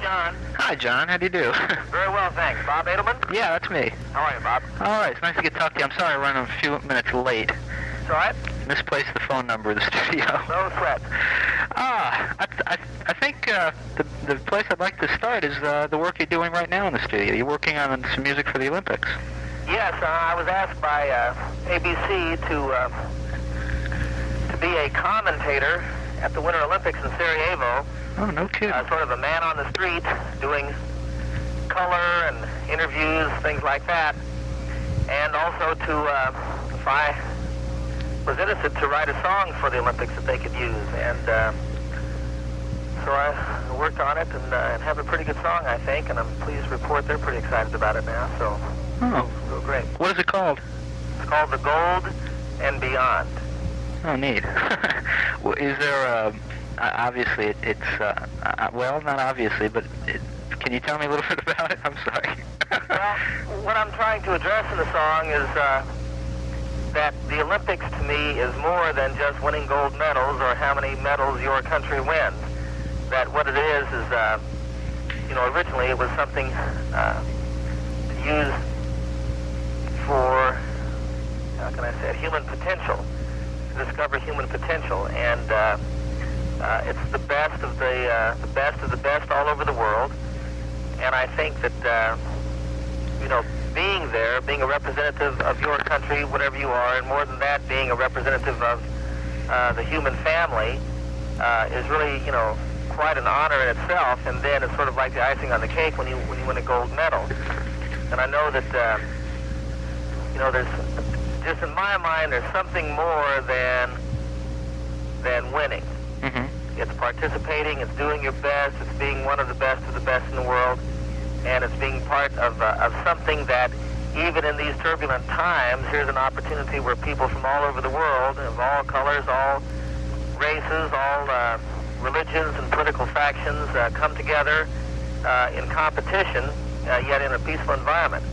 John. Hi, John. How do you do? Very well, thanks. Bob Andelman? Yeah, that's me. How are you, Bob? All right, it's nice to get to talk to you. I'm sorry I ran a few minutes late. It's all right. Misplaced the phone number of the studio. No sweat. I think the place I'd like to start is the work you're doing right now in the studio. You're working on some music for the Olympics. Yes, I was asked by ABC to be a commentator at the Winter Olympics in Sarajevo. Oh, no kidding. Sort of a man on the street doing color and interviews, things like that. And also to, if I was interested, to write a song for the Olympics that they could use. And so I worked on it and have a pretty good song, I think. And I'm pleased to report they're pretty excited about it now. So, real great. What is it called? It's called The Gold and Beyond. Oh, neat. Well, is there obviously it's well, not obviously, but can you tell me a little bit about it? I'm sorry. Well, what I'm trying to address in the song is that the Olympics to me is more than just winning gold medals or how many medals your country wins. That what it is, originally it was something to use for, how can I say it, human potential, to discover human potential, and it's the best of the best all over the world. And I think that being there, being a representative of your country, whatever you are, and more than that, being a representative of the human family, is really quite an honor in itself. And then it's sort of like the icing on the cake when you win a gold medal. And I know that there's just in my mind there's something more than winning. Mm-hmm. It's participating, it's doing your best, it's being one of the best in the world, and it's being part of something that, even in these turbulent times, here's an opportunity where people from all over the world, of all colors, all races, all religions and political factions, come together in competition, yet in a peaceful environment.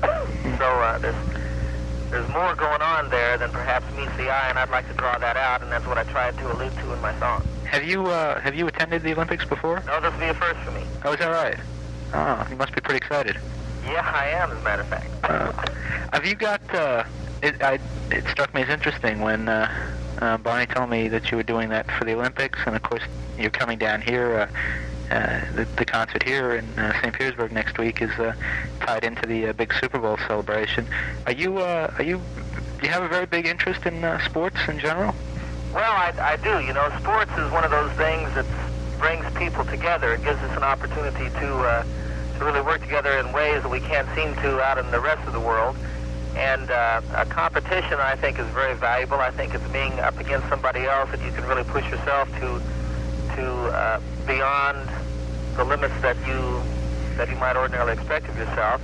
So there's more going on there than perhaps meets the eye, and I'd like to draw that out, and that's what I tried to allude to in my song. Have you attended the Olympics before? No, this will be a first for me. Oh, is that right? Oh, you must be pretty excited. Yeah, I am, as a matter of fact. Have you got? It struck me as interesting when Barney told me that you were doing that for the Olympics, and of course you're coming down here. The concert here in St. Petersburg next week is tied into the big Super Bowl celebration. Do you have a very big interest in sports in general? Well, I do. Sports is one of those things that brings people together. It gives us an opportunity to really work together in ways that we can't seem to out in the rest of the world. And a competition, I think, is very valuable. I think it's being up against somebody else that you can really push yourself to beyond the limits that you might ordinarily expect of yourself.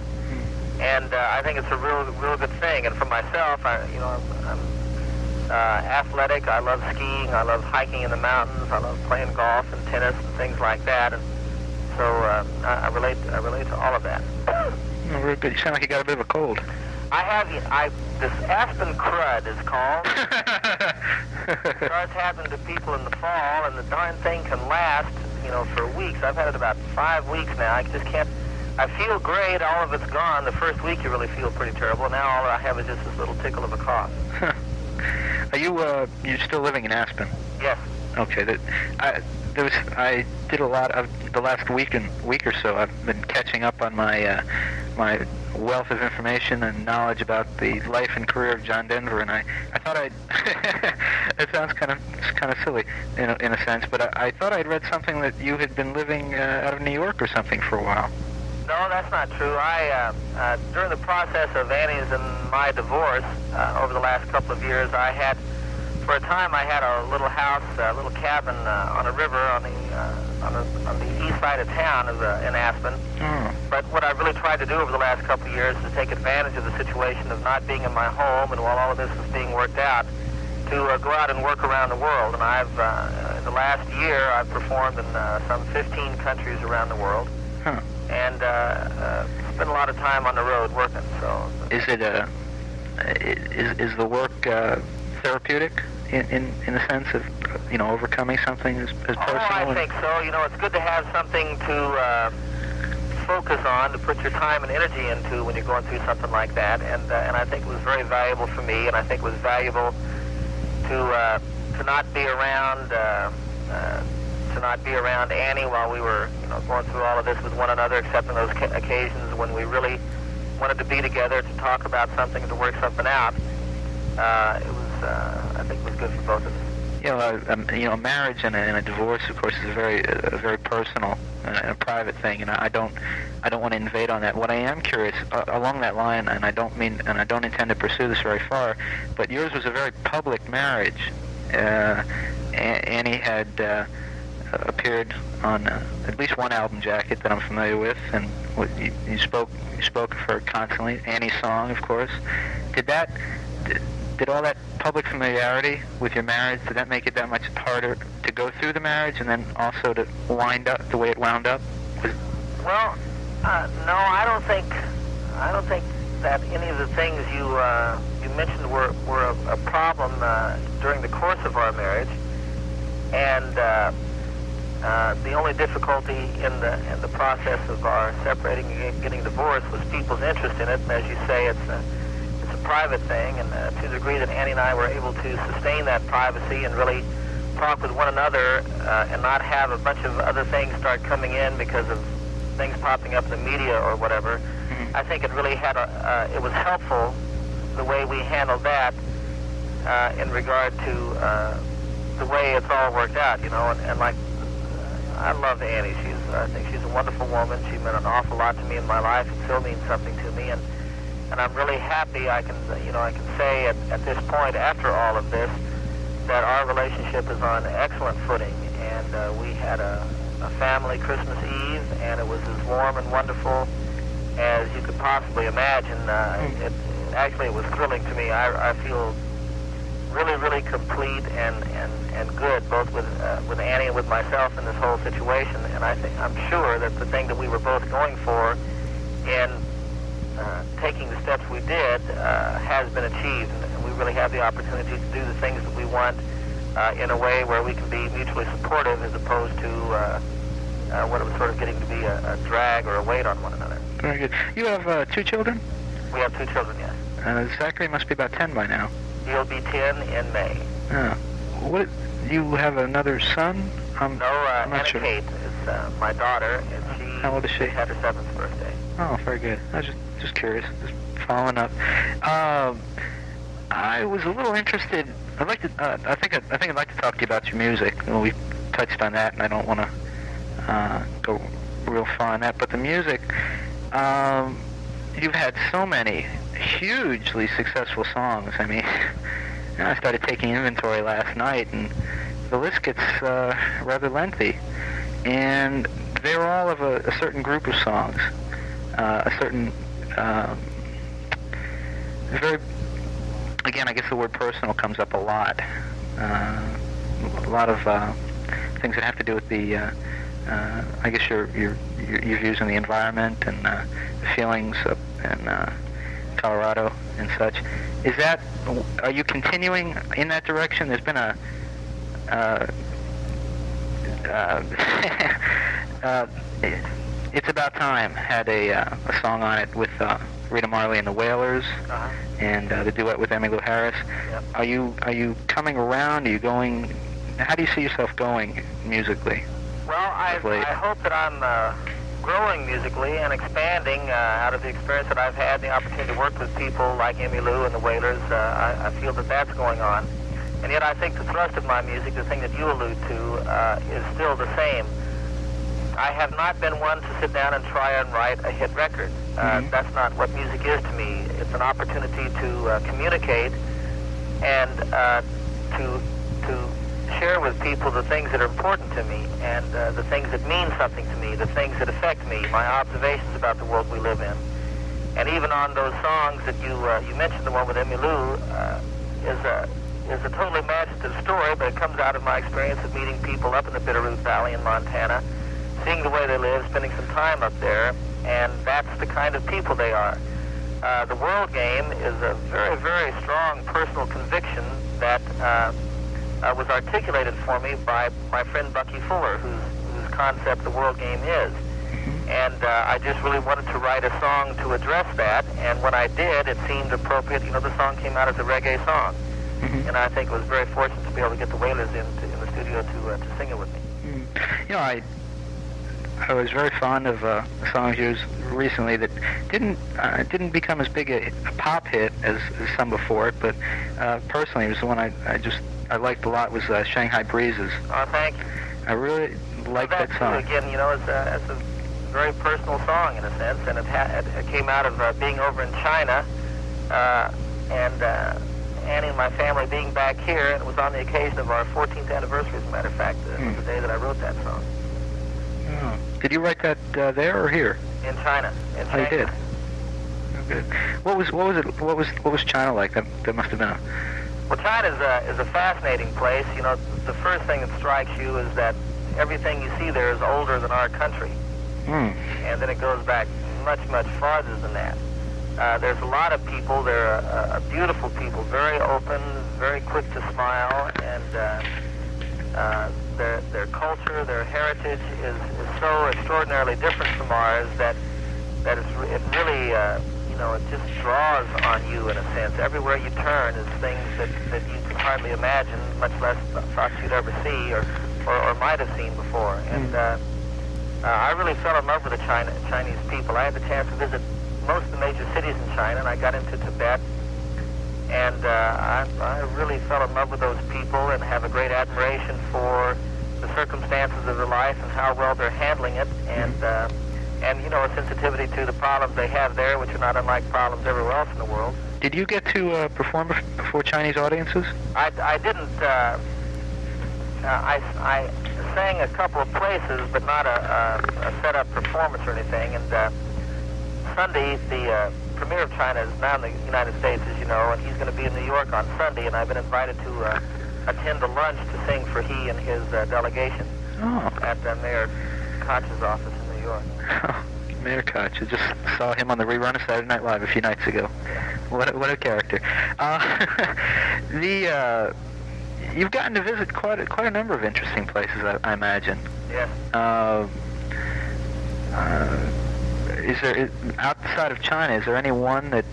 And I think it's a real good thing. And for myself, I'm athletic. I love skiing. I love hiking in the mountains. I love playing golf and tennis and things like that. And so I relate to all of that. Oh, very good. You sound like you got a bit of a cold. I have this aspen crud is called. It starts happening to people in the fall, and the darn thing can last, for weeks. I've had it about 5 weeks now. I just can't. I feel great. All of it's gone. The first week you really feel pretty terrible. Now all I have is just this little tickle of a cough. Are you're still living in Aspen? Yes. Okay. I did a lot of the last week or so. I've been catching up on my my wealth of information and knowledge about the life and career of John Denver, and I thought I'd it sounds kind of silly in a sense, but I thought I'd read something that you had been living out of New York or something for a while. No, that's not true. I during the process of Annie's and my divorce over the last couple of years, for a time I had a little house, a little cabin on a river on the east side of town in Aspen. Oh. But what I really tried to do over the last couple of years is to take advantage of the situation of not being in my home, and while all of this was being worked out, to go out and work around the world. And I've in the last year I've performed in some 15 countries around the world. Huh. And spent a lot of time on the road working. So is the work therapeutic in the sense of overcoming something as personal? Oh, I think so. It's good to have something to focus on, to put your time and energy into when you're going through something like that. And I think it was very valuable for me, and I think it was valuable to not be around Annie while we were going through all of this with one another, except on those occasions when we really wanted to be together to talk about something, to work something out. I think it was good for both of us. Marriage and a divorce, of course, is a very personal and a private thing, and I don't want to invade on that. What I am curious along that line, and I don't intend to pursue this very far, but yours was a very public marriage. Annie had appeared on at least one album jacket that I'm familiar with, and you spoke of her constantly. Annie's song, of course. Did all that public familiarity with your marriage, did that make it that much harder to go through the marriage and then also to wind up the way it wound up? Well, no, I don't think that any of the things you mentioned were a problem during the course of our marriage. And the only difficulty in the process of our separating and getting divorced was people's interest in it. And as you say, it's a private thing, and to the degree that Annie and I were able to sustain that privacy and really talk with one another and not have a bunch of other things start coming in because of things popping up in the media or whatever, I think it really it was helpful the way we handled that in regard to the way it's all worked out, and like, I love Annie. I think she's a wonderful woman. She meant an awful lot to me in my life. It still means something to me, and I'm really happy I can say at this point, after all of this, that our relationship is on excellent footing. And we had a family Christmas Eve, and it was as warm and wonderful as you could possibly imagine. It was thrilling to me. I feel really, really complete and good, both with Annie and with myself in this whole situation. And I'm sure that the thing that we were both going for in taking the steps we did has been achieved, and we really have the opportunity to do the things that we want in a way where we can be mutually supportive, as opposed to what it was sort of getting to be a drag or a weight on one another. Very good. You have 2 children? We have 2 children, yes. Zachary must be about 10 by now. He'll be 10 in May. What? You have another son? No, Anna sure. Kate is my daughter, and she How old is she? had her 7th birthday. Oh, very good. I was just curious, just following up. I was a little interested. I think I'd like to talk to you about your music. We touched on that, and I don't want to go real far on that. But the music, you've had so many hugely successful songs. I mean, I started taking inventory last night, and the list gets rather lengthy. And they're all of a certain group of songs, a certain very. Again, I guess the word personal comes up a lot. A lot of things that have to do with the, I guess your views on the environment and the feelings up in Colorado and such. Are you continuing in that direction? There's been It's About Time had a song on it with Rita Marley and the Wailers, and the duet with Emmylou Harris. Yep. Are you coming around? Are you going? How do you see yourself going musically? Well, I hope that I'm growing musically and expanding out of the experience that I've had, the opportunity to work with people like Emmylou and the Wailers. I feel that that's going on. And yet I think the thrust of my music, the thing that you allude to, is still the same. I have not been one to sit down and try and write a hit record. That's not what music is to me. It's an opportunity to communicate and to share with people the things that are important to me, and the things that mean something to me, the things that affect me, my observations about the world we live in. And even on those songs that you mentioned, the one with Emmylou is a totally imaginative story, but it comes out of my experience of meeting people up in the Bitterroot Valley in Montana, seeing the way they live, spending some time up there, and that's the kind of people they are. The World Game is a very, very strong personal conviction that was articulated for me by my friend Bucky Fuller, whose concept the World Game is. And I just really wanted to write a song to address that, and when I did, it seemed appropriate. You know, the song came out as a reggae song, and I think it was very fortunate to be able to get the Wailers in the studio to sing it with me. You know, I was very fond of a song of yours recently that didn't become as big a pop hit as some before it, but personally, it was the one I liked a lot, was Shanghai Breezes. Oh, thank you. I really liked that song. Again, you know, it's a very personal song in a sense, and it came out of being over in China, and Annie and my family being back here, and it was on the occasion of our 14th anniversary, as a matter of fact. It was the day that I wrote that song. Oh. Did you write that there or here? In China. In Shanghai. Oh, you did. Oh, good. What was China like? That must have been a... Well, China is a fascinating place. You know, the first thing that strikes you is that everything you see there is older than our country. And then it goes back much, much farther than that. There's a lot of people. They're beautiful people, very open, very quick to smile, and their culture, their heritage is so extraordinarily different from ours that it really, you know, it just draws on you in a sense. Everywhere you turn is things that you can hardly imagine, much less thought you'd ever see or might have seen before. And I really fell in love with the Chinese people. I had the chance to visit most of the major cities in China, and I got into Tibet, and I really fell in love with those people and have a great admiration for the circumstances of their life and how well they're handling it, and you know, a sensitivity to the problems they have there, which are not unlike problems everywhere else in the world. Did you get to perform before Chinese audiences? I didn't. I sang a couple of places, but not a set-up performance or anything. And Sunday, the premier of China is now in the United States, as you know, and he's going to be in New York on Sunday, and I've been invited to attend a lunch to sing for he and his delegation at Mayor Koch's office in New York. Mayor Koch. I just saw him on the rerun of Saturday Night Live a few nights ago. What a character. You've gotten to visit quite a number of interesting places, I imagine. Yes. Is there, outside of China, is there any one that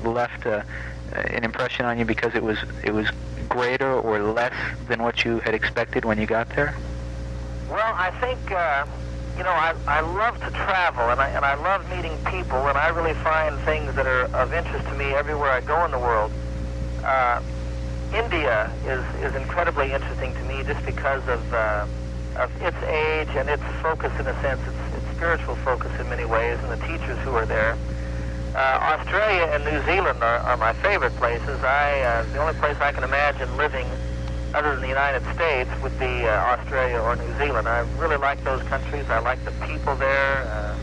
left an impression on you because it was greater or less than what you had expected when you got there? Well, I think you know, I love to travel, and I love meeting people, and I really find things that are of interest to me everywhere I go in the world. India is incredibly interesting to me just because of its age and its focus, in a sense, its spiritual focus in many ways, and the teachers who are there. Australia and New Zealand are my favorite places. The only place I can imagine living other than the United States would be Australia or New Zealand. I really like those countries. I like the people there.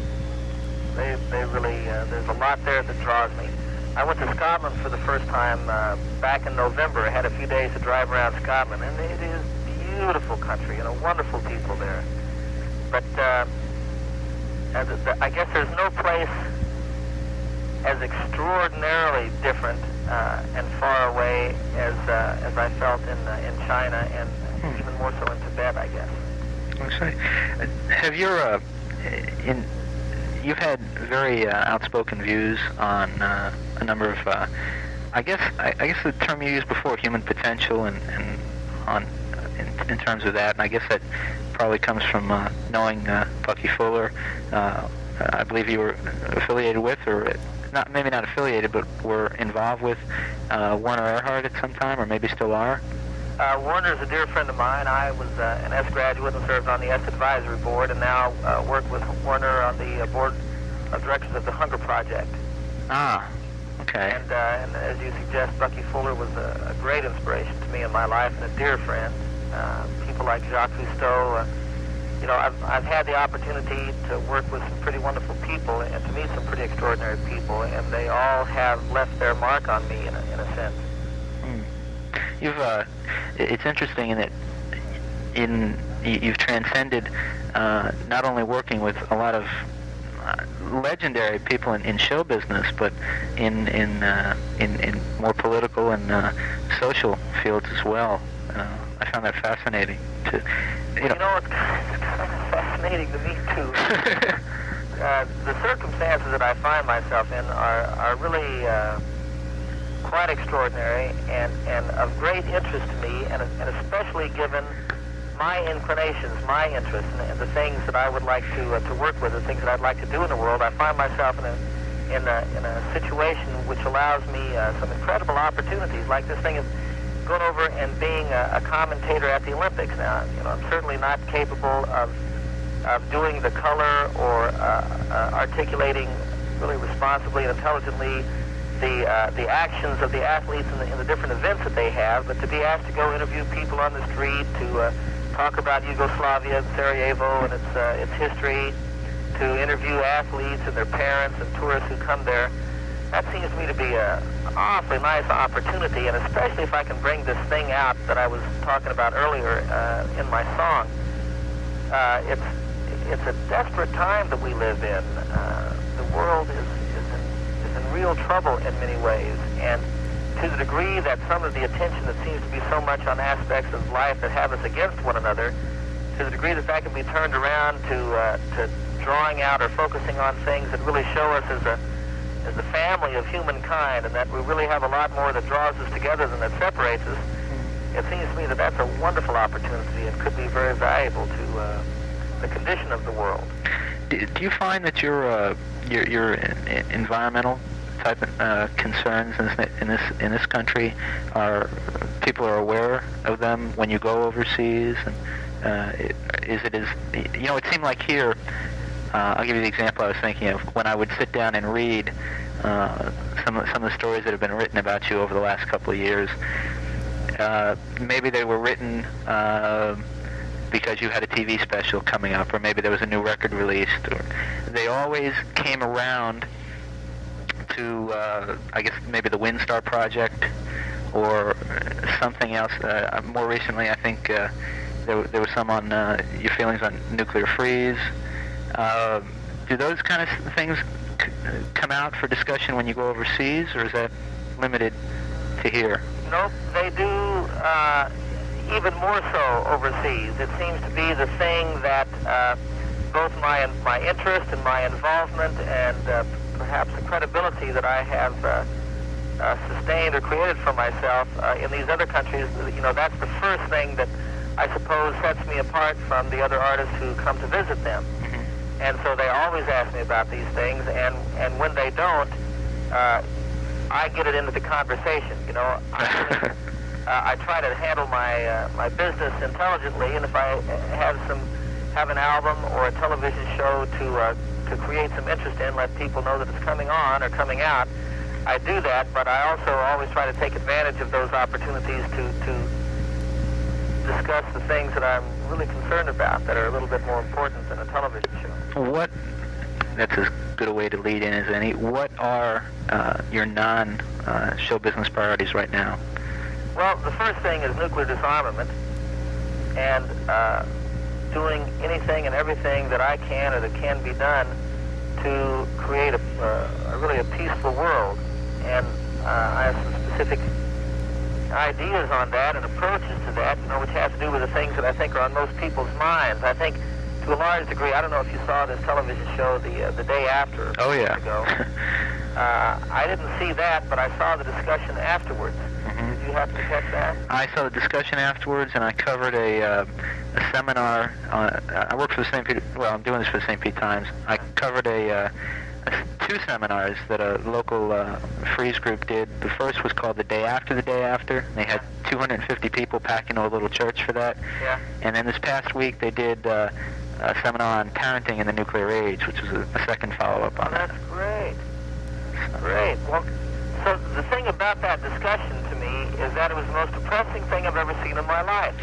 They really, there's a lot there that draws me. I went to Scotland for the first time back in November. I had a few days to drive around Scotland, and it is a beautiful country, you know, wonderful people there. But I guess there's no place as extraordinarily different and far away as I felt in China, and even more so in Tibet, I guess. Okay. Have your you've had very outspoken views on a number of I guess the term you used before, human potential, and on in terms of that, and I guess that probably comes from knowing Bucky Fuller. I believe you were affiliated with, or maybe not affiliated, but were involved with Werner Erhard at some time, or maybe still are? Werner's a dear friend of mine. I was an S graduate and served on the S Advisory Board, and now work with Werner on the Board of Directors of the Hunger Project. Ah, okay. And as you suggest, Bucky Fuller was a great inspiration to me in my life and a dear friend. People like Jacques Cousteau. You know, I've had the opportunity to work with some pretty wonderful people and to meet some pretty extraordinary people, and they all have left their mark on me in a sense. It's interesting in that you've transcended not only working with a lot of legendary people in show business, but in more political and social fields as well. I found that fascinating. It's kind of fascinating. fascinating to me, too. The circumstances that I find myself in are really quite extraordinary and of great interest to me, and especially given my inclinations, my interests, and the things that I would like to work with, the things that I'd like to do in the world. I find myself in a situation which allows me some incredible opportunities, like this thing of going over and being a commentator at the Olympics. Now, I'm certainly not capable of doing the color or articulating really responsibly and intelligently the actions of the athletes in the different events that they have, but to be asked to go interview people on the street, to talk about Yugoslavia and Sarajevo and its history, to interview athletes and their parents and tourists who come there, that seems to me to be an awfully nice opportunity, and especially if I can bring this thing out that I was talking about earlier in my song. It's a desperate time that we live in. The world is in real trouble in many ways, and to the degree that some of the attention that seems to be so much on aspects of life that have us against one another, to the degree that can be turned around to drawing out or focusing on things that really show us as a family of humankind, and that we really have a lot more that draws us together than that separates us, it seems to me that that's a wonderful opportunity and could be very valuable to the condition of the world. Do you find that your environmental type of concerns in this country people are aware of them when you go overseas? And it seemed like here. I'll give you the example I was thinking of when I would sit down and read some of the stories that have been written about you over the last couple of years. Maybe they were written because you had a TV special coming up, or maybe there was a new record released. Or they always came around to, I guess, maybe the Windstar Project or something else. More recently, I think there was some on your feelings on nuclear freeze. Do those kind of things come out for discussion when you go overseas, or is that limited to here? No, they do even more so overseas. It seems to be the thing that both my interest and my involvement and perhaps the credibility that I have sustained or created for myself in these other countries, that's the first thing that I suppose sets me apart from the other artists who come to visit them. And so they always ask me about these things, and when they don't, I get it into the conversation. I try to handle my business intelligently, and if I have an album or a television show to create some interest in, let people know that it's coming on or coming out, I do that. But I also always try to take advantage of those opportunities to discuss the things that I'm really concerned about that are a little bit more important than a television show. That's as good a way to lead in as any. What are your non-show business priorities right now? Well, the first thing is nuclear disarmament, and doing anything and everything that I can or that can be done to create really a peaceful world. And I have some specific ideas on that and approaches to that, which has to do with the things that I think are on most people's minds. I think to a large degree, I don't know if you saw this television show the day after. Oh, yeah. Ago. I didn't see that, but I saw the discussion afterwards. Mm-hmm. Did you happen to catch that? I saw the discussion afterwards, and I covered a seminar. I work for the St. Pete. Well, I'm doing this for the St. Pete Times. I covered two seminars that a local freeze group did. The first was called The Day After the Day After. They had 250 people packed into a little church for that. Yeah. And then this past week they did a seminar on parenting in the nuclear age, which was a second follow-up on that. That's great. Great. Well, so the thing about that discussion to me is that it was the most depressing thing I've ever seen in my life.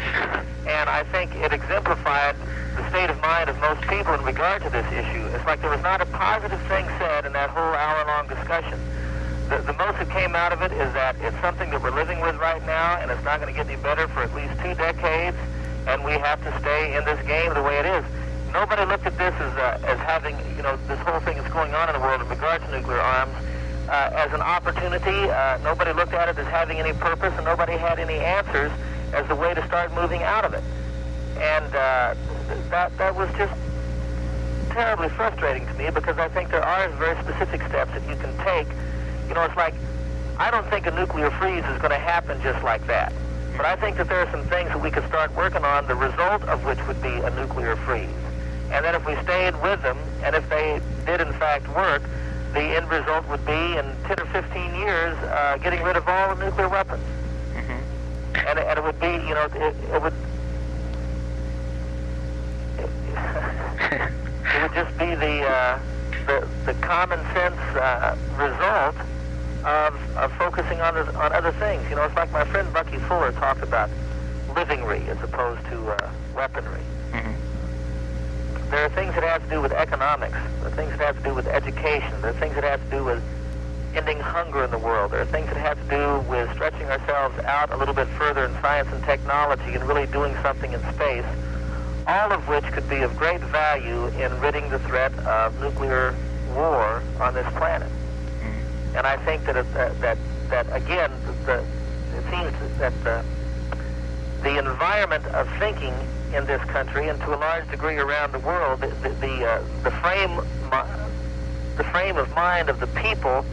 And I think it exemplified the state of mind of most people in regard to this issue. It's like there was not a positive thing said in that whole hour-long discussion. The most that came out of it is that it's something that we're living with right now, and it's not going to get any better for at least 2 decades, and we have to stay in this game the way it is. Nobody looked at this as having, this whole thing that's going on in the world in regard to nuclear arms as an opportunity. Nobody looked at it as having any purpose, and nobody had any answers as the way to start moving out of it. And that was just terribly frustrating to me because I think there are very specific steps that you can take. You know, it's like, I don't think a nuclear freeze is going to happen just like that. But I think that there are some things that we could start working on, the result of which would be a nuclear freeze. And then if we stayed with them, and if they did in fact work, the end result would be in 10 or 15 years getting rid of all the nuclear weapons. Mm-hmm. And it would be, you know, it would it would just be the common sense result of focusing on other things. You know, it's like my friend Bucky Fuller talked about livingry as opposed to weaponry. Mm-hmm. There are things that have to do with economics. There are things that have to do with education. There are things that have to do with ending hunger in the world. There are things that have to do with stretching ourselves out a little bit further in science and technology and really doing something in space, all of which could be of great value in ridding the threat of nuclear war on this planet. And I think that again, it seems that the environment of thinking in this country, and to a large degree around the world, the frame of mind of the people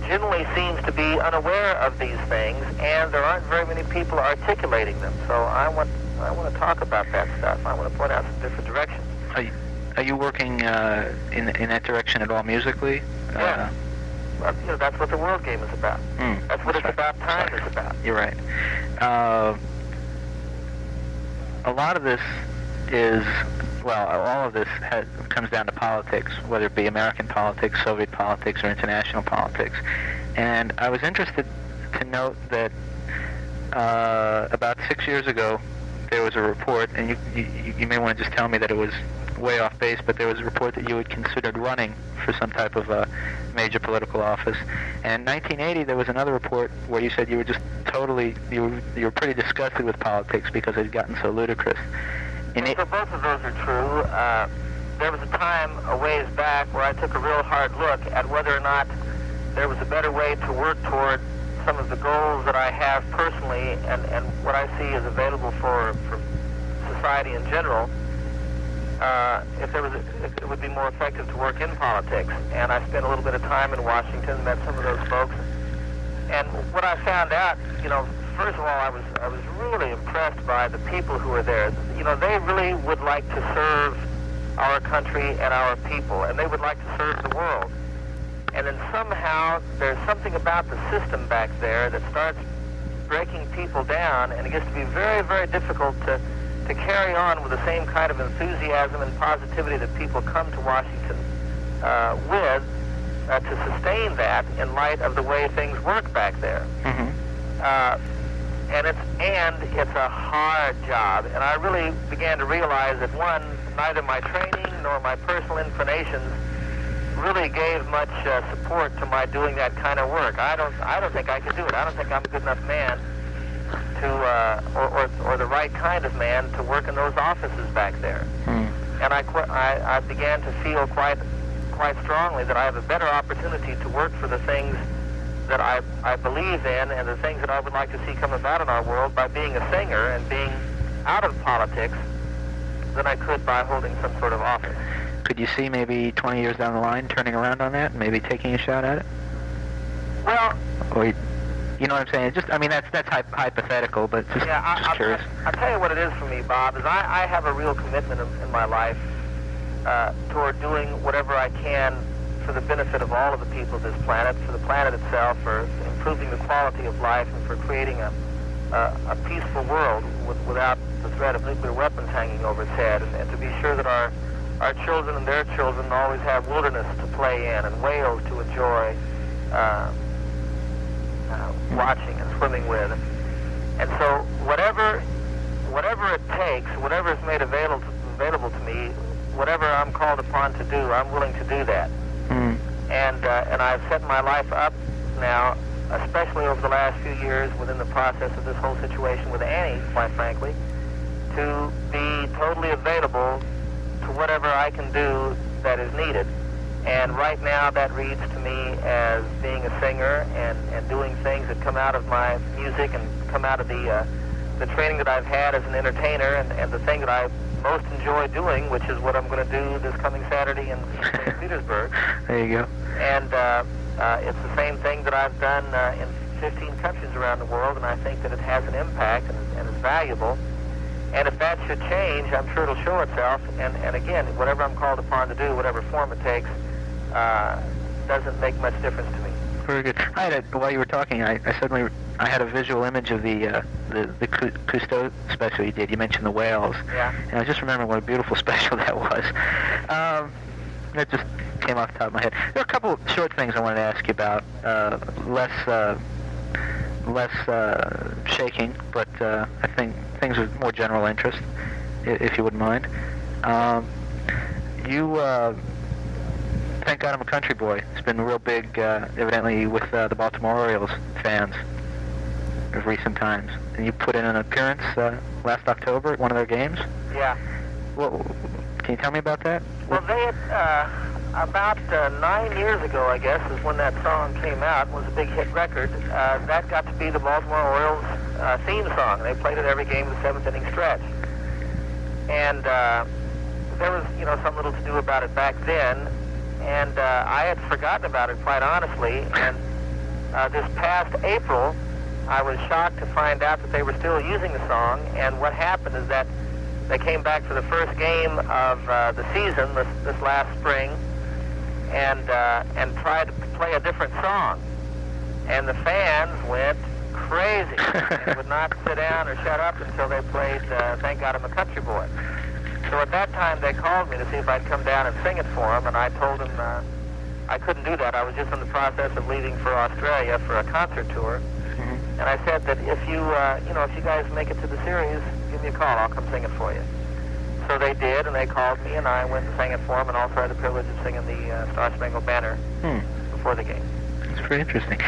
generally seems to be unaware of these things, and there aren't very many people articulating them. So I want to talk about that stuff. I want to point out some different directions. Are you working in that direction at all musically? Yeah. Well, you know, that's what the World Game is about. That's what it's right. About time is about. You're right. A lot of this is, well, all of this comes down to politics, whether it be American politics, Soviet politics, or international politics. And I was interested to note that about 6 years ago, there was a report, and you may want to just tell me that it was way off base, but there was a report that you had considered running for some type of major political office. And in 1980, there was another report where you said you were just totally, you were pretty disgusted with politics because it had gotten so ludicrous. So both of those are true. There was a time a ways back where I took a real hard look at whether or not there was a better way to work toward some of the goals that I have personally and what I see is available for society in general. If it would be more effective to work in politics. And I spent a little bit of time in Washington, met some of those folks. And what I found out, you know, first of all, I was really impressed by the people who were there. You know, they really would like to serve our country and our people, and they would like to serve the world. And then somehow there's something about the system back there that starts breaking people down, and it gets to be very, very difficult to carry on with the same kind of enthusiasm and positivity that people come to Washington with to sustain that in light of the way things work back there. Mm-hmm. And it's a hard job. And I really began to realize that, one, neither my training nor my personal inclinations really gave much support to my doing that kind of work. I don't think I could do it. I don't think I'm a good enough man or the right kind of man to work in those offices back there. And I began to feel quite strongly that I have a better opportunity to work for the things that I believe in and the things that I would like to see come about in our world by being a singer and being out of politics than I could by holding some sort of office. Could you see maybe 20 years down the line turning around on that and maybe taking a shot at it? Well... Or you know what I'm saying? Just, I mean, that's hypothetical, but just curious. I'll tell you what it is for me, Bob, is I have a real commitment in my life toward doing whatever I can for the benefit of all of the people of this planet, for the planet itself, for improving the quality of life, and for creating a peaceful world without the threat of nuclear weapons hanging over its head, and to be sure that our children and their children always have wilderness to play in and whales to enjoy watching and swimming with. And so whatever it takes, whatever is made available to me, whatever I'm called upon to do, I'm willing to do that. And I've set my life up now, especially over the last few years within the process of this whole situation with Annie, quite frankly, to be totally available to whatever I can do that is needed. And right now that reads to me as being a singer and doing things that come out of my music and come out of the training that I've had as an entertainer and the thing that I most enjoy doing, which is what I'm going to do this coming Saturday in St. Petersburg. There you go. And it's the same thing that I've done in 15 countries around the world, and I think that it has an impact and is valuable. And if that should change, I'm sure it'll show itself. And again, whatever I'm called upon to do, whatever form it takes, doesn't make much difference to me. Very good. While you were talking, I had a visual image of the Cousteau special you did. You mentioned the whales. Yeah. And I just remember what a beautiful special that was. That just came off the top of my head. There are a couple short things I wanted to ask you about. Less shaking, but I think things of more general interest, if you wouldn't mind. Thank God I'm a country boy. It's been real big, evidently, with the Baltimore Orioles fans of recent times. And you put in an appearance last October at one of their games? Yeah. Well, can you tell me about that? Well, they had, about 9 years ago, I guess, is when that song came out. It was a big hit record. That got to be the Baltimore Orioles theme song. They played it every game of the seventh inning stretch. And there was, some little to do about it back then. And I had forgotten about it, quite honestly. And this past April, I was shocked to find out that they were still using the song. And what happened is that they came back for the first game of the season this last spring, and tried to play a different song. And the fans went crazy and would not sit down or shut up until they played "Thank God I'm a Country Boy." So at that time, they called me to see if I'd come down and sing it for them, and I told them I couldn't do that. I was just in the process of leaving for Australia for a concert tour, and I said that if you guys make it to the series, give me a call. I'll come sing it for you. So they did, and they called me, and I went and sang it for them, and also had the privilege of singing the Star Spangled Banner before the game. That's pretty interesting.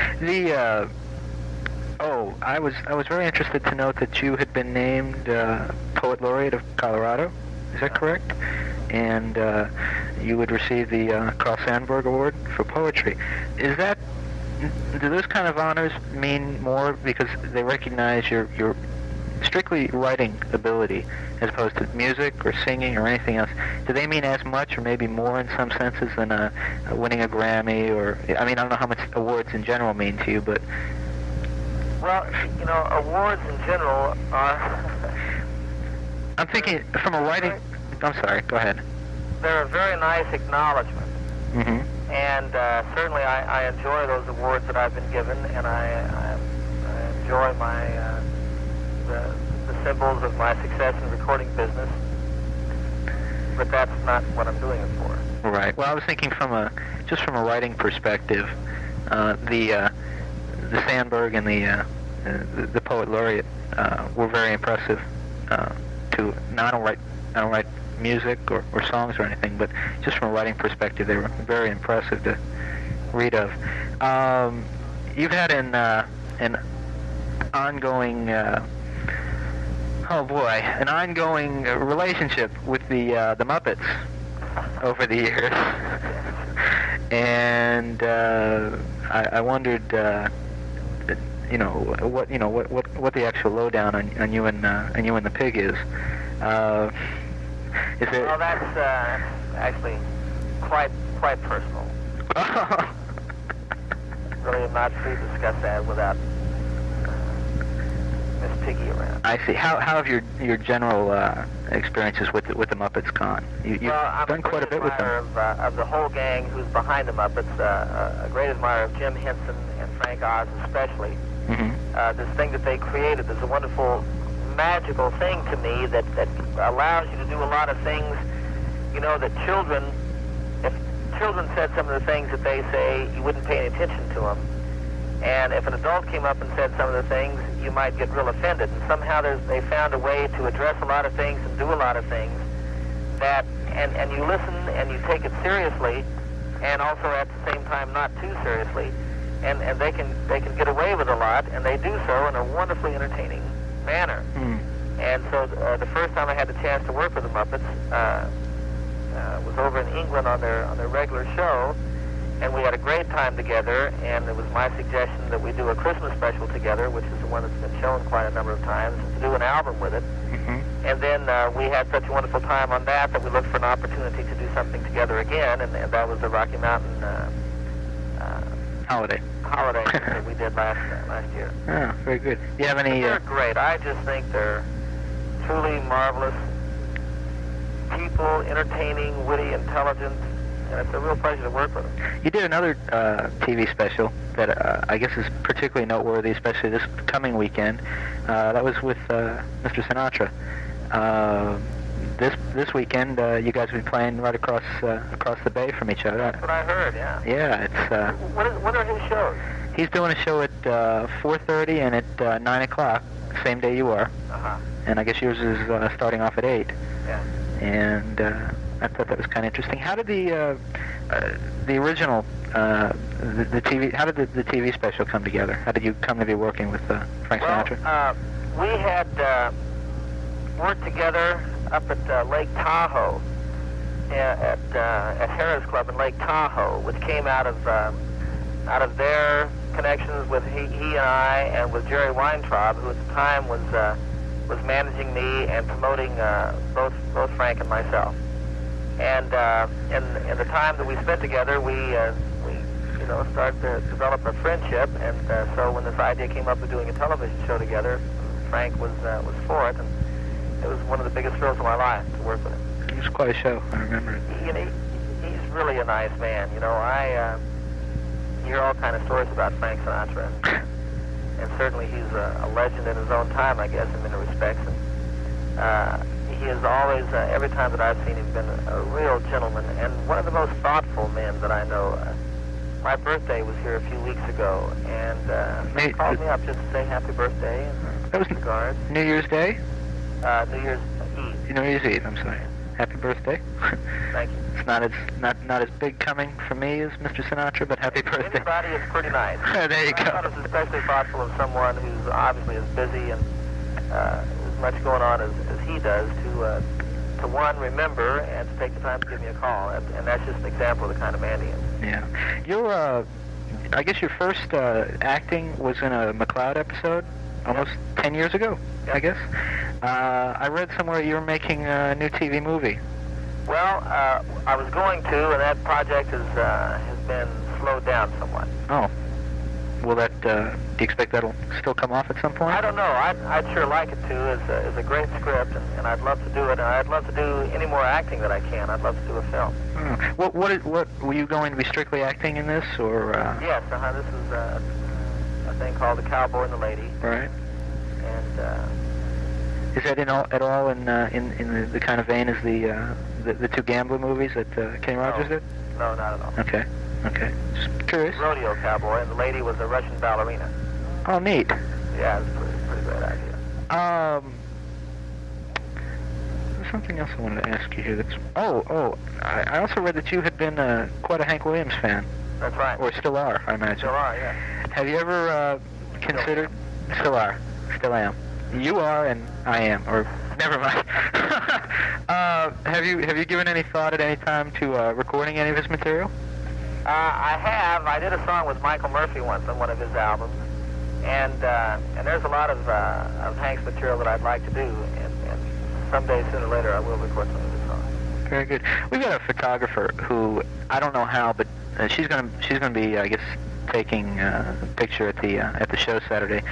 I was very interested to note that you had been named Poet Laureate of Colorado. Is that correct? And you would receive the Carl Sandburg Award for poetry. Do those kind of honors mean more because they recognize your strictly writing ability as opposed to music or singing or anything else? Do they mean as much or maybe more in some senses than winning a Grammy? Or I don't know how much awards in general mean to you, but... Well, awards in general are... I'm thinking from a writing... I'm sorry, go ahead. They're a very nice acknowledgement. Mm-hmm. And certainly I enjoy those awards that I've been given, and I enjoy the symbols of my success in the recording business. But that's not what I'm doing it for. Right. Well, I was thinking from a writing perspective, the Sandburg and the Poet Laureate were very impressive. I don't write music or songs or anything, but just from a writing perspective, they were very impressive to read of. You've had an ongoing relationship with the Muppets over the years, and I wondered, what the actual lowdown on you and the pig is. Well, that's actually quite personal. Really, I'm not free to discuss that without Miss Piggy around. I see. How have your general experiences with the Muppets gone? You've done quite a bit with them. Of the whole gang who's behind the Muppets, a great admirer of Jim Henson and Frank Oz especially. Mm-hmm. This thing that they created is a wonderful, magical thing to me that allows you to do a lot of things, that if children said some of the things that they say, you wouldn't pay any attention to them. And if an adult came up and said some of the things, you might get real offended. And somehow they found a way to address a lot of things and do a lot of things that, and you listen and you take it seriously, and also at the same time not too seriously. And they can get away with a lot, and they do so in a wonderfully entertaining manner. And so the first time I had the chance to work with the Muppets was over in England on their regular show, and we had a great time together, and it was my suggestion that we do a Christmas special together, which is the one that's been shown quite a number of times, and to do an album with it. And then we had such a wonderful time on that we looked for an opportunity to do something together again, and that was the Rocky Mountain Holiday that we did last year. Oh, very good. Do you have any... They're great. I just think they're truly marvelous people, entertaining, witty, intelligent, and it's a real pleasure to work with them. You did another TV special that I guess is particularly noteworthy, especially this coming weekend. That was with Mr. Sinatra. This weekend, you guys will be playing right across the bay from each other. That's what I heard. Yeah. Yeah, it's. What are his shows? He's doing a show at 4:30 and at 9 o'clock, same day you are. And I guess yours is starting off at 8. Yeah. And I thought that was kind of interesting. How did the original the TV? How did the TV special come together? How did you come to be working with Frank Sinatra? We had worked together up at Lake Tahoe at Harris Club in Lake Tahoe, which came out of their connections with he and I, and with Jerry Weintraub, who at the time was managing me and promoting both Frank and myself. And in the time that we spent together, we started to develop a friendship. And so when this idea came up of doing a television show together, Frank was for it, and it was one of the biggest thrills of my life to work with him. It was quite a show. I remember it. He's really a nice man. I hear all kind of stories about Frank Sinatra. And certainly he's a legend in his own time, I guess, in many respects. And he has always, every time that I've seen him, been a real gentleman and one of the most thoughtful men that I know. My birthday was here a few weeks ago, and he called me up just to say happy birthday and that was regards. New Year's Day? New Year's Eve. New Year's Eve, I'm sorry. Happy birthday. Thank you. It's not as big coming from me as Mr. Sinatra, but happy birthday. Anybody is pretty nice. There you go. I thought it was especially thoughtful of someone who's obviously as busy and as much going on as he does to one, remember, and to take the time to give me a call. And that's just an example of the kind of man he is. Yeah. I guess your first acting was in a McCloud episode almost 10 years ago, I guess. I read somewhere you were making a new TV movie. Well, I was going to, and that project has been slowed down somewhat. Oh. Will that, do you expect that'll still come off at some point? I don't know. I'd sure like it to. It's a great script, and I'd love to do it. And I'd love to do any more acting that I can. I'd love to do a film. What were you going to be strictly acting in this, or? Yes. This is a thing called The Cowboy and the Lady. Right. And is that at all in the kind of vein as the two Gambler movies that Kenny Rogers did? No, not at all. Okay. Just curious. Rodeo Cowboy, and the lady was a Russian ballerina. Oh, neat. Yeah, it's a pretty great idea. There's something else I wanted to ask you here. I also read that you had been quite a Hank Williams fan. That's right. Or still are, I imagine. Still are, yeah. Have you ever considered... Still are. Still am. You are, and I am. Or, never mind. Have you given any thought at any time to recording any of his material? I have. I did a song with Michael Murphy once on one of his albums, and there's a lot of Hank's material that I'd like to do, and someday, sooner or later, I will record some of his songs. Very good. We've got a photographer who, I don't know how, but she's gonna be, I guess, taking a picture at the show Saturday.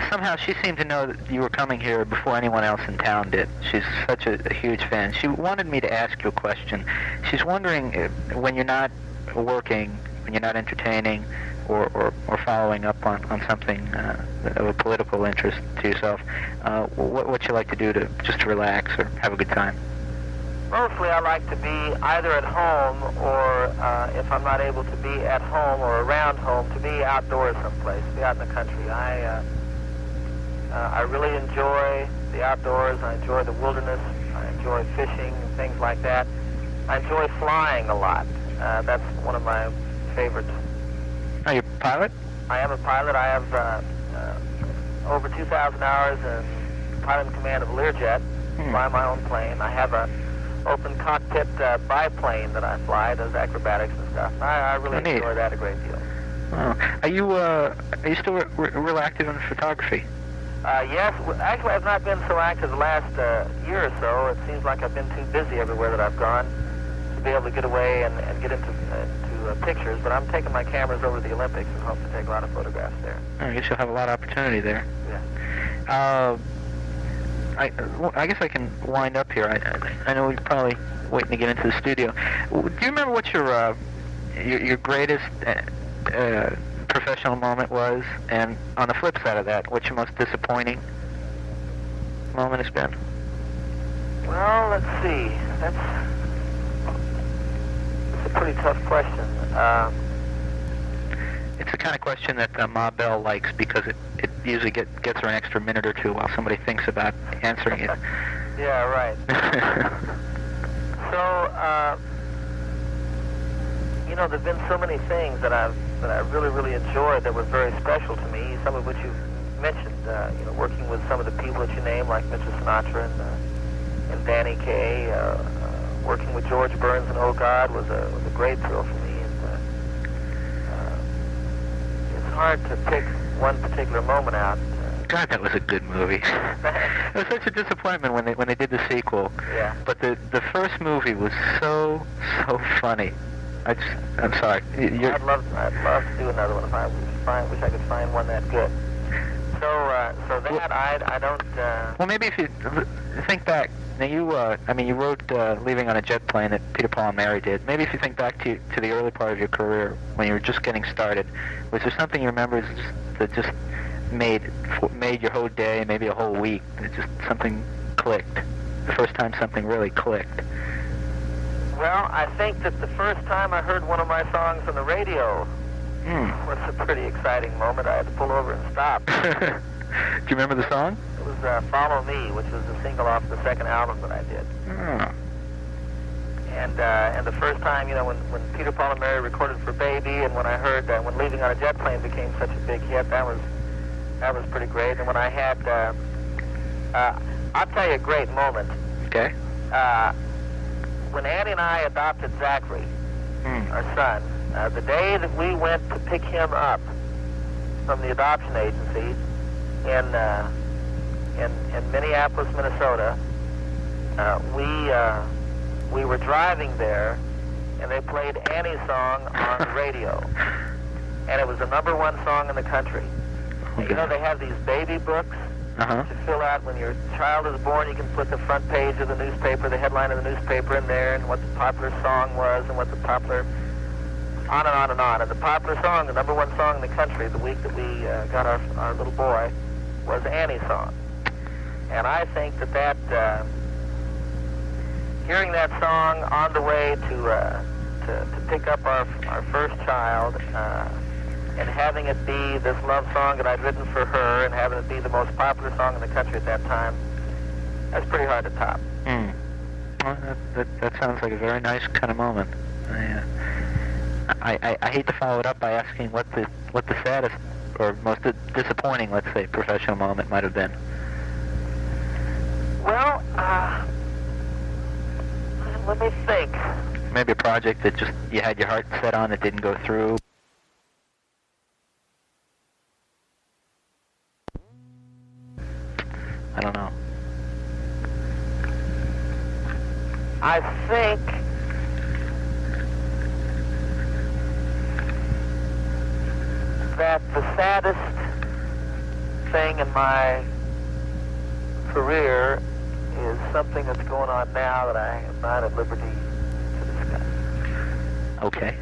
Somehow she seemed to know that you were coming here before anyone else in town did. She's such a huge fan. She wanted me to ask you a question. She's wondering when you're not working, when you're not entertaining or following up on something of a political interest to yourself, what you like to do to relax or have a good time? Mostly I like to be either at home or if I'm not able to be at home or around home, to be outdoors someplace, be out in the country. I really enjoy the outdoors. I enjoy the wilderness. I enjoy fishing and things like that. I enjoy flying a lot. That's one of my favorites. Are you a pilot? I am a pilot. I have over 2,000 hours in pilot in command of a Learjet, fly my own plane. I have a open cockpit biplane that I fly, does acrobatics and stuff. I really enjoy that a great deal. Wow. Are you still real active in photography? Yes. Actually, I've not been so active the last year or so. It seems like I've been too busy everywhere that I've gone to be able to get away and get into pictures. But I'm taking my cameras over to the Olympics and hope to take a lot of photographs there. I guess you'll have a lot of opportunity there. Yeah. I guess I can wind up here. I know we're probably waiting to get into the studio. Do you remember what your greatest professional moment was, and on the flip side of that, what's your most disappointing moment has been? Well, let's see. That's a pretty tough question. It's the kind of question that Ma Bell likes because it usually gets her an extra minute or two while somebody thinks about answering it. Yeah, right. So, there've been so many things that I really, really enjoyed that were very special to me, some of which you've mentioned, working with some of the people that you named, like Mr. Sinatra and Danny Kaye, working with George Burns and Oh God was a great thrill for me. It's hard to pick one particular moment out. God, that was a good movie. It was such a disappointment when they did the sequel. Yeah. But the first movie was so funny. I'm sorry. I'd love to do another one if I wish I could find one that good. So that I don't. Well, maybe if you think back. Now you wrote Leaving on a Jet Plane that Peter, Paul, and Mary did. Maybe if you think back to the early part of your career when you were just getting started, was there something you remember that just made your whole day, maybe a whole week, that just something clicked? The first time something really clicked. Well, I think that the first time I heard one of my songs on the radio was a pretty exciting moment. I had to pull over and stop. Do you remember the song? It was Follow Me, which was the single off the second album that I did. Oh. And the first time, when Peter, Paul, and Mary recorded for Baby, and when I heard when Leaving on a Jet Plane became such a big hit, that was pretty great. And when I had, I'll tell you a great moment. Okay. When Annie and I adopted Zachary, our son, the day that we went to pick him up from the adoption agency in Minneapolis, Minnesota, we were driving there, and they played Annie's song on the radio, and it was the #1 song in the country. Okay. And, they have these baby books to fill out when your child is born. You can put the front page of the newspaper, the headline of the newspaper in there, and what the popular song was, and what the popular, on and on and on. And the popular song, the #1 song in the country, the week that we got our little boy, was Annie's song. And I think that hearing that song on the way to pick up our first child, and having it be this love song that I'd written for her, and having it be the most popular song in the country at that time, that's pretty hard to top. Well, that sounds like a very nice kind of moment. I hate to follow it up by asking what the saddest or most disappointing, let's say, professional moment might have been. Well, let me think. Maybe a project that just you had your heart set on that didn't go through. I don't know. I think that the saddest thing in my career is something that's going on now that I am not at liberty to discuss. Okay.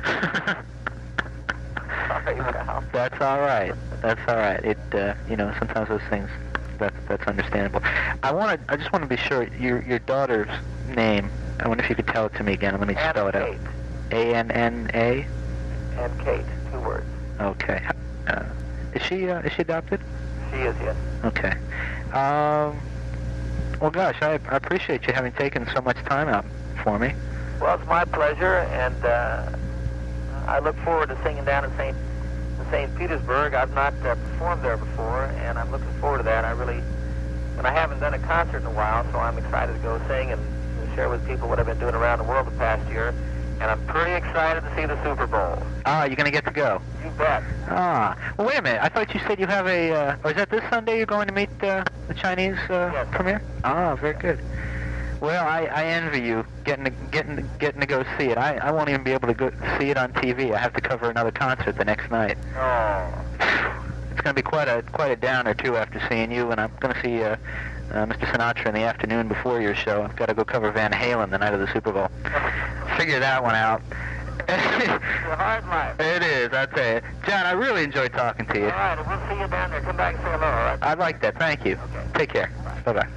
Sorry, Ralph. That's all right. That's all right. It sometimes those things. That's understandable. I just want to be sure your daughter's name. I wonder if you could tell it to me again. Let me spell it out. A-N-N-A? And Kate, 2 words. Okay. Is she adopted? She is, yes. Okay. Well, gosh, I appreciate you having taken so much time out for me. Well, it's my pleasure, and I look forward to singing down in St. Petersburg. I've not performed there before, and I'm looking forward to that. And I haven't done a concert in a while, so I'm excited to go sing and share with people what I've been doing around the world the past year. And I'm pretty excited to see the Super Bowl. Ah, you're going to get to go? You bet. Ah. Well, wait a minute. I thought you said you have a... or is that this Sunday you're going to meet the Chinese Yes. premiere? Ah, very good. Well, I envy you getting to go see it. I won't even be able to go see it on TV. I have to cover another concert the next night. Oh. It's going to be quite a downer, too, after seeing you, and I'm going to see Mr. Sinatra in the afternoon before your show. I've got to go cover Van Halen the night of the Super Bowl. Figure that one out. It's a hard life. It is, I tell you. John, I really enjoyed talking to you. All right, we'll see you down there. Come back and say hello, all right? I'd like that. Thank you. Okay. Take care. Bye-bye.